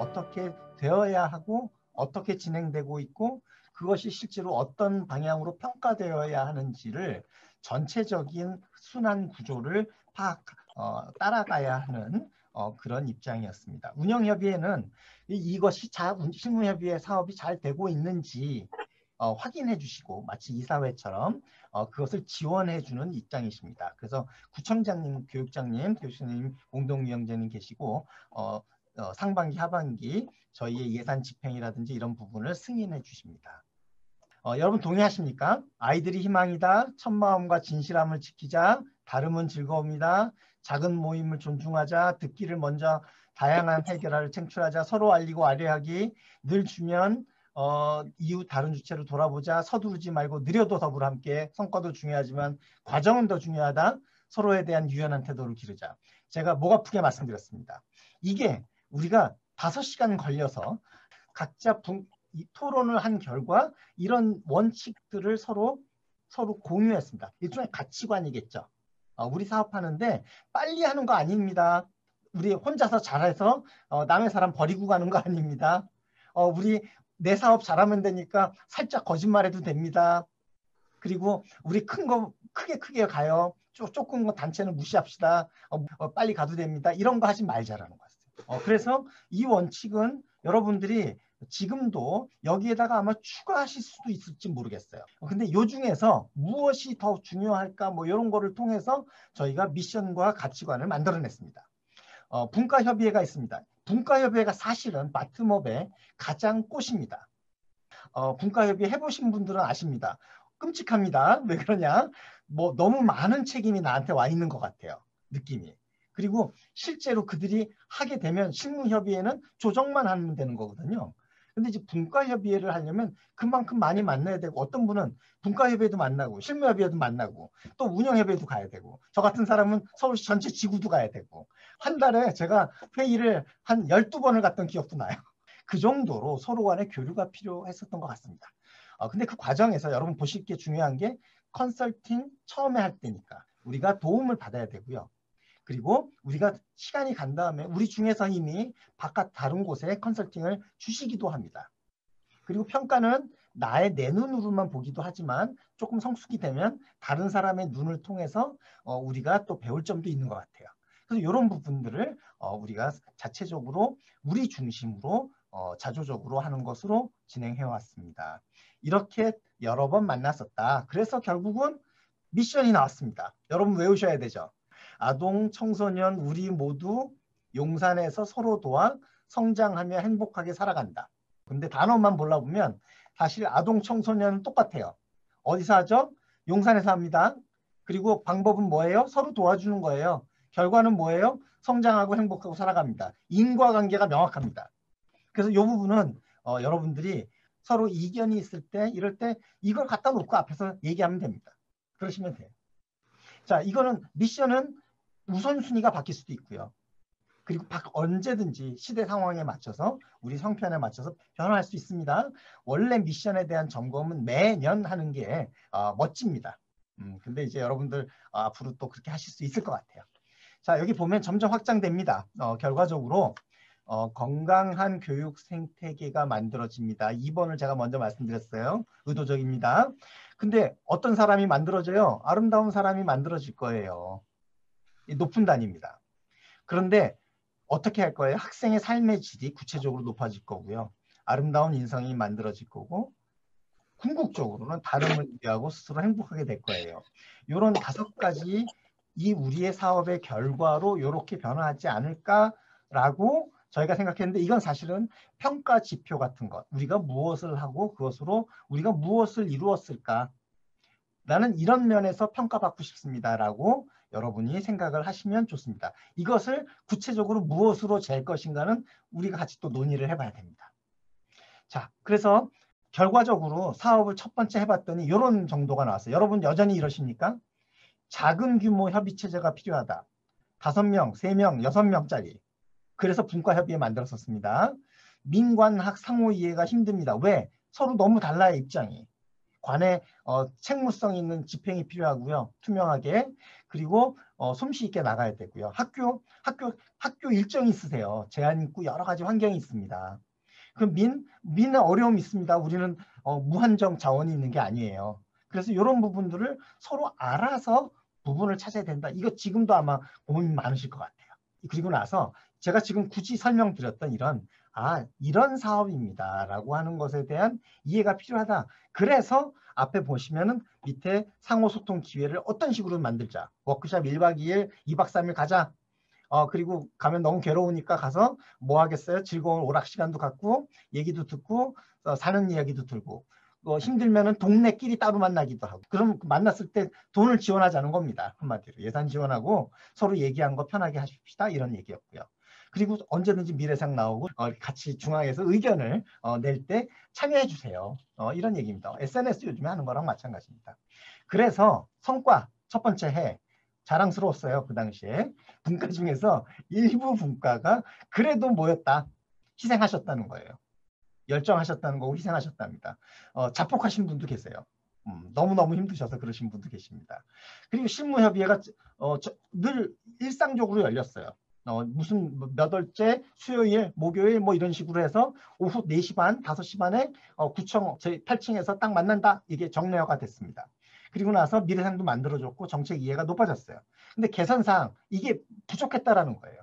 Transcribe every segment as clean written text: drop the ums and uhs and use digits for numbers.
어떻게 되어야 하고 어떻게 진행되고 있고 그것이 실제로 어떤 방향으로 평가되어야 하는지를 전체적인 순환 구조를 따라가야 하는 그런 입장이었습니다. 운영협의회는 이것이 실무협의회 사업이 잘 되고 있는지 확인해 주시고 마치 이사회처럼 그것을 지원해 주는 입장이십니다. 그래서 구청장님, 교육장님, 교수님, 공동위원장님 계시고 상반기, 하반기 저희의 예산 집행이라든지 이런 부분을 승인해 주십니다. 여러분 동의하십니까? 아이들이 희망이다. 첫마음과 진실함을 지키자. 다름은 즐거움이다. 작은 모임을 존중하자. 듣기를 먼저 다양한 해결을 창출하자. 서로 알리고 아뢰하기. 늘 주면 이후 다른 주체를 돌아보자. 서두르지 말고 느려도 더불어 함께. 성과도 중요하지만 과정은 더 중요하다. 서로에 대한 유연한 태도를 기르자. 제가 목 아프게 말씀드렸습니다. 이게 우리가 5시간 걸려서 각자 토론을 한 결과 이런 원칙들을 서로 공유했습니다. 일종의 가치관이겠죠. 우리 사업하는데 빨리 하는 거 아닙니다. 우리 혼자서 잘해서 남의 사람 버리고 가는 거 아닙니다. 우리 내 사업 잘하면 되니까 살짝 거짓말해도 됩니다. 그리고 우리 큰 거 크게 가요. 조금 거 단체는 무시합시다. 빨리 가도 됩니다. 이런 거 하지 말자라는 거였어요. 그래서 이 원칙은 여러분들이 지금도 여기에다가 아마 추가하실 수도 있을지 모르겠어요. 근데 이 중에서 무엇이 더 중요할까 뭐 이런 거를 통해서 저희가 미션과 가치관을 만들어냈습니다. 분과협의회가 있습니다. 분과협의회가 사실은 바텀업의 가장 꽃입니다. 분과협의회 해보신 분들은 아십니다. 끔찍합니다. 왜 그러냐? 뭐 너무 많은 책임이 나한테 와 있는 것 같아요. 느낌이. 그리고 실제로 그들이 하게 되면 실무협의회는 조정만 하면 되는 거거든요. 근데 이제 분과협의회를 하려면 그만큼 많이 만나야 되고 어떤 분은 분과협의회도 만나고 실무협의회도 만나고 또 운영협의회도 가야 되고 저 같은 사람은 서울시 전체 지구도 가야 되고 한 달에 제가 회의를 한 12번을 갔던 기억도 나요. 그 정도로 서로 간의 교류가 필요했었던 것 같습니다. 근데 그 과정에서 여러분 보실 게 중요한 게 컨설팅 처음에 할 때니까 우리가 도움을 받아야 되고요. 그리고 우리가 시간이 간 다음에 우리 중에서 이미 바깥 다른 곳에 컨설팅을 주시기도 합니다. 그리고 평가는 내 눈으로만 보기도 하지만 조금 성숙이 되면 다른 사람의 눈을 통해서 우리가 또 배울 점도 있는 것 같아요. 그래서 이런 부분들을 우리가 자체적으로 우리 중심으로 자조적으로 하는 것으로 진행해 왔습니다. 이렇게 여러 번 만났었다. 그래서 결국은 미션이 나왔습니다. 여러분 외우셔야 되죠. 아동, 청소년 우리 모두 용산에서 서로 도와 성장하며 행복하게 살아간다. 근데 단어만 몰라보면 사실 아동, 청소년은 똑같아요. 어디서 하죠? 용산에서 합니다. 그리고 방법은 뭐예요? 서로 도와주는 거예요. 결과는 뭐예요? 성장하고 행복하고 살아갑니다. 인과관계가 명확합니다. 그래서 이 부분은 여러분들이 서로 이견이 있을 때 이럴 때 이걸 갖다 놓고 앞에서 얘기하면 됩니다. 그러시면 돼요. 자, 이거는 미션은 우선순위가 바뀔 수도 있고요. 그리고 언제든지 시대 상황에 맞춰서 우리 성편에 맞춰서 변화할 수 있습니다. 원래 미션에 대한 점검은 매년 하는 게 멋집니다. 근데 이제 여러분들 앞으로 또 그렇게 하실 수 있을 것 같아요. 자, 여기 보면 점점 확장됩니다. 결과적으로 건강한 교육 생태계가 만들어집니다. 2번을 제가 먼저 말씀드렸어요. 의도적입니다. 근데 어떤 사람이 만들어져요? 아름다운 사람이 만들어질 거예요. 높은 단위입니다. 그런데 어떻게 할 거예요? 학생의 삶의 질이 구체적으로 높아질 거고요. 아름다운 인성이 만들어질 거고 궁극적으로는 다름을 이해하고 스스로 행복하게 될 거예요. 이런 5가지 이 우리의 사업의 결과로 이렇게 변화하지 않을까라고 저희가 생각했는데 이건 사실은 평가 지표 같은 것. 우리가 무엇을 하고 그것으로 우리가 무엇을 이루었을까? 나는 이런 면에서 평가받고 싶습니다라고 여러분이 생각을 하시면 좋습니다. 이것을 구체적으로 무엇으로 잴 것인가는 우리가 같이 또 논의를 해봐야 됩니다. 자, 그래서 결과적으로 사업을 첫 번째 해봤더니 이런 정도가 나왔어요. 여러분 여전히 이러십니까? 작은 규모 협의체제가 필요하다. 5명, 3명, 6명짜리. 그래서 분과협의회 만들었었습니다. 민관학 상호이해가 힘듭니다. 왜? 서로 너무 달라요, 입장이. 관에 책무성 있는 집행이 필요하고요. 투명하게. 그리고 솜씨 있게 나가야 되고요. 학교 일정이 있으세요. 제한이 있고 여러 가지 환경이 있습니다. 그 민의 어려움이 있습니다. 우리는 무한정 자원이 있는 게 아니에요. 그래서 이런 부분들을 서로 알아서 부분을 찾아야 된다. 이거 지금도 아마 고민 많으실 것 같아요. 그리고 나서 제가 지금 굳이 설명드렸던 이런 사업입니다라고 하는 것에 대한 이해가 필요하다. 그래서 앞에 보시면은 밑에 상호소통 기회를 어떤 식으로 만들자. 워크숍 1박 2일, 2박 3일 가자. 그리고 가면 너무 괴로우니까 가서 뭐 하겠어요? 즐거운 오락 시간도 갖고 얘기도 듣고 사는 이야기도 들고 힘들면은 동네끼리 따로 만나기도 하고 그럼 만났을 때 돈을 지원하자는 겁니다. 한마디로 예산 지원하고 서로 얘기한 거 편하게 하십시다 이런 얘기였고요. 그리고 언제든지 미래상 나오고 같이 중앙에서 의견을 낼 때 참여해 주세요. 이런 얘기입니다. SNS 요즘에 하는 거랑 마찬가지입니다. 그래서 성과 첫 번째 해 자랑스러웠어요. 그 당시에 분과 중에서 일부 분과가 그래도 모였다. 희생하셨다는 거예요. 열정하셨다는 거고 희생하셨답니다. 자폭하신 분도 계세요. 너무너무 힘드셔서 그러신 분도 계십니다. 그리고 실무협의회가 늘 일상적으로 열렸어요. 무슨 몇 월째 수요일, 목요일 뭐 이런 식으로 해서 오후 4시 반, 5시 반에 구청 저희 8층에서 딱 만난다. 이게 정례화가 됐습니다. 그리고 나서 미래상도 만들어졌고 정책 이해가 높아졌어요. 근데 개선상 이게 부족했다라는 거예요.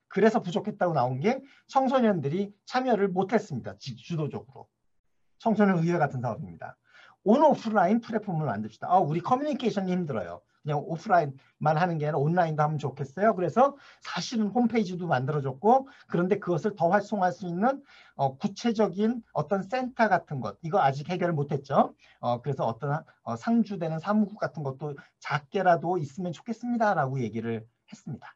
그래서 부족했다고 나온 게 청소년들이 참여를 못했습니다. 주도적으로. 청소년 의회 같은 사업입니다. 온 오프라인 플랫폼을 만듭시다. 우리 커뮤니케이션이 힘들어요. 그냥 오프라인만 하는 게 아니라 온라인도 하면 좋겠어요. 그래서 사실은 홈페이지도 만들어졌고 그런데 그것을 더 활성화할 수 있는 구체적인 어떤 센터 같은 것 이거 아직 해결을 못했죠. 그래서 어떤 상주되는 사무국 같은 것도 작게라도 있으면 좋겠습니다라고 얘기를 했습니다.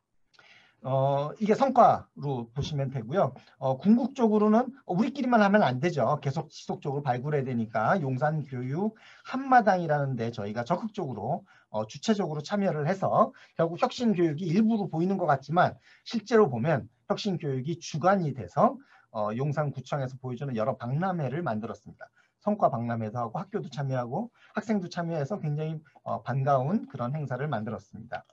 이게 성과로 보시면 되고요. 궁극적으로는 우리끼리만 하면 안 되죠. 계속 지속적으로 발굴해야 되니까 용산교육 한마당이라는 데 저희가 적극적으로 주체적으로 참여를 해서 결국 혁신교육이 일부러 보이는 것 같지만 실제로 보면 혁신교육이 주관이 돼서 용산구청에서 보여주는 여러 박람회를 만들었습니다. 성과 박람회도 하고 학교도 참여하고 학생도 참여해서 굉장히 반가운 그런 행사를 만들었습니다.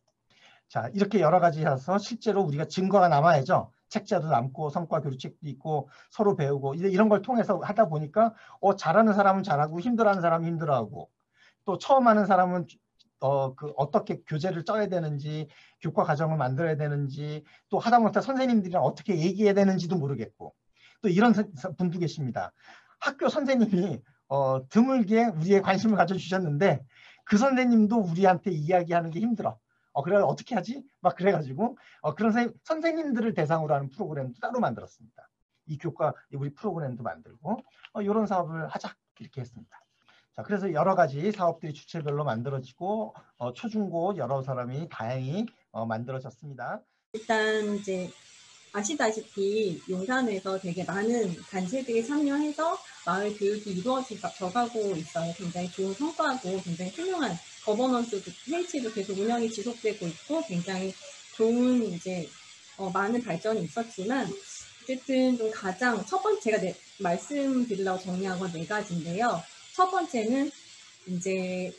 자, 이렇게 여러 가지 해서 실제로 우리가 증거가 남아야죠. 책자도 남고 성과 교류책도 있고 서로 배우고 이런 걸 통해서 하다 보니까 잘하는 사람은 잘하고 힘들어하는 사람은 힘들어하고 또 처음 하는 사람은 어떻게 교재를 짜야 되는지 교과 과정을 만들어야 되는지 또 하다못해 선생님들이랑 어떻게 얘기해야 되는지도 모르겠고 또 이런 분도 계십니다. 학교 선생님이 드물게 우리의 관심을 가져주셨는데 그 선생님도 우리한테 이야기하는 게 힘들어. 그래 어떻게 하지? 막 그래가지고 그런 선생님들을 대상으로 하는 프로그램도 따로 만들었습니다. 이 교과 우리 프로그램도 만들고 이런 사업을 하자 이렇게 했습니다. 자, 그래서 여러 가지 사업들이 주체별로 만들어지고 초중고 여러 사람이 다행히 만들어졌습니다. 일단 이제 아시다시피 용산에서 되게 많은 단체들이 참여해서 마을 교육이 이루어져가고 있어요. 굉장히 좋은 성과고 굉장히 훌륭한 거버넌스 헬치도 계속 운영이 지속되고 있고 굉장히 좋은 이제 많은 발전이 있었지만 어쨌든 좀 가장 첫 번째 제가 말씀드리려고 정리한 건 4가지인데요. 첫 번째는 이제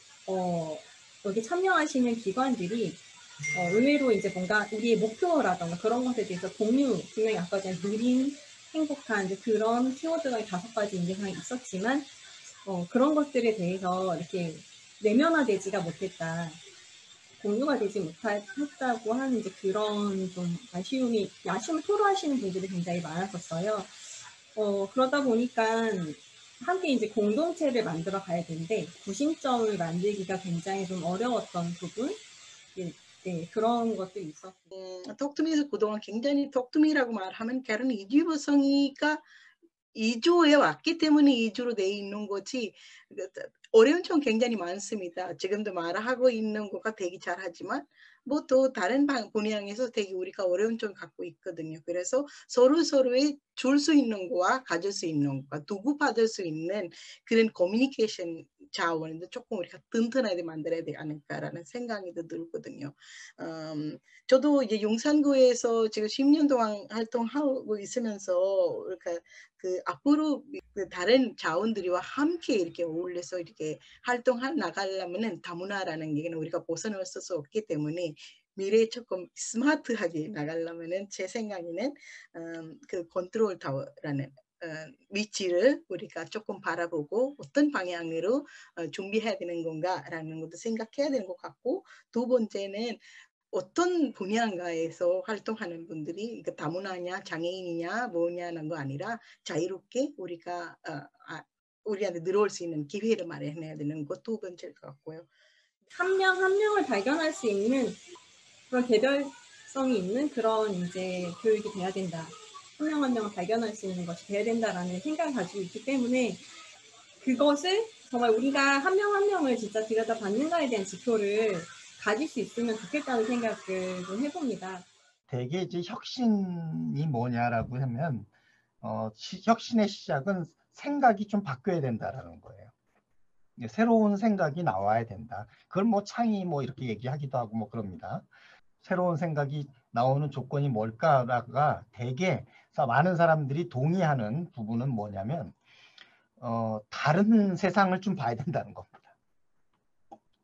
여기 참여하시는 기관들이 의외로 이제 뭔가 우리의 목표라던가 그런 것에 대해서 분명히 아까 전에 누린 행복한 이제 그런 키워드가 5가지 인증상이 있었지만 그런 것들에 대해서 이렇게 내면화되지가 못했다. 공유가 되지 못했다고 하는 이제 그런 좀 아쉬움을 토로하시는 분들이 굉장히 많았었어요. 그러다 보니까 함께 이제 공동체를 만들어 가야 되는데 구심점을 만들기가 굉장히 좀 어려웠던 부분, 네, 그런 것들이 있었고. 톡투미에서 그동안 굉장히 톡투미라고 말하면 다른 이주성이가 이주해 왔기 때문에 이주로 돼 있는 거지 어려운 점 굉장히 많습니다. 지금도 말하고 있는 거가 되게 잘하지만 뭐 또 다른 분야에서 되게 우리가 어려운 점 갖고 있거든요. 그래서 서로의 줄 수 있는 거와 가질 수 있는 거와 두고 받을 수 있는 그런 커뮤니케이션 자원도 조금 우리가 튼튼하게 만들어야 되지 않을까라는 생각이 들거든요. 저도 이제 용산구에서 지금 10년 동안 활동하고 있으면서 그러니까 앞으로 다른 자원들과 함께 이렇게 어울려서 이렇게 활동할 나가려면은 다문화라는 얘기는 우리가 벗어날 수 없기 때문에 미래에 조금 스마트하게 나가려면은 제 생각에는 그 컨트롤 타워라는 위치를 우리가 조금 바라보고 어떤 방향으로 준비해야 되는 건가라는 것도 생각해야 되는 것 같고, 두 번째는 어떤 분야인가에서 활동하는 분들이 다문화냐 장애인이냐 뭐냐는 거 아니라 자유롭게 우리가 우리한테 들어올 수 있는 기회를 마련해야 되는 것 두 번째일 것 같고요. 한 명 한 명을 발견할 수 있는 그런 개별성이 있는 그런 이제 교육이 돼야 된다. 한 명 한 명을 발견할 수 있는 것이 돼야 된다라는 생각을 가지고 있기 때문에 그것을 정말 우리가 한 명 한 명을 진짜 들여다봤는가에 대한 지표를 가질 수 있으면 좋겠다는 생각을 좀 해봅니다. 대개 이제 혁신이 뭐냐라고 하면 혁신의 시작은 생각이 좀 바뀌어야 된다라는 거예요. 새로운 생각이 나와야 된다. 그걸 뭐 창의 뭐 이렇게 얘기하기도 하고 뭐 그럽니다. 새로운 생각이 나오는 조건이 뭘까가 대개 많은 사람들이 동의하는 부분은 뭐냐면 다른 세상을 좀 봐야 된다는 겁니다.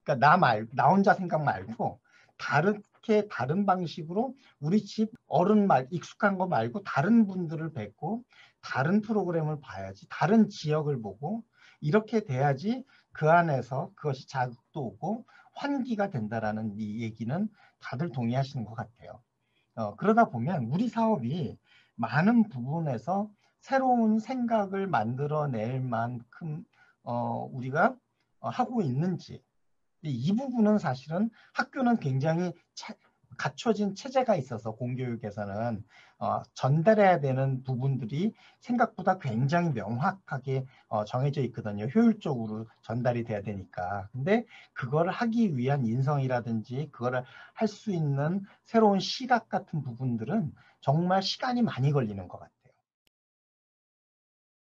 그러니까 나 혼자 생각 말고 다른 방식으로 우리 집 어른 익숙한 거 말고 다른 분들을 뵙고 다른 프로그램을 봐야지, 다른 지역을 보고 이렇게 돼야지 그 안에서 그것이 자극도 오고 환기가 된다라는 이 얘기는 다들 동의하시는 것 같아요. 그러다 보면 우리 사업이 많은 부분에서 새로운 생각을 만들어낼 만큼 우리가 하고 있는지, 이 부분은 사실은 학교는 굉장히 갖춰진 체제가 있어서 공교육에서는 전달해야 되는 부분들이 생각보다 굉장히 명확하게 정해져 있거든요. 효율적으로 전달이 돼야 되니까. 근데 그걸 하기 위한 인성이라든지 그거를 할 수 있는 새로운 시각 같은 부분들은 정말 시간이 많이 걸리는 것 같아요.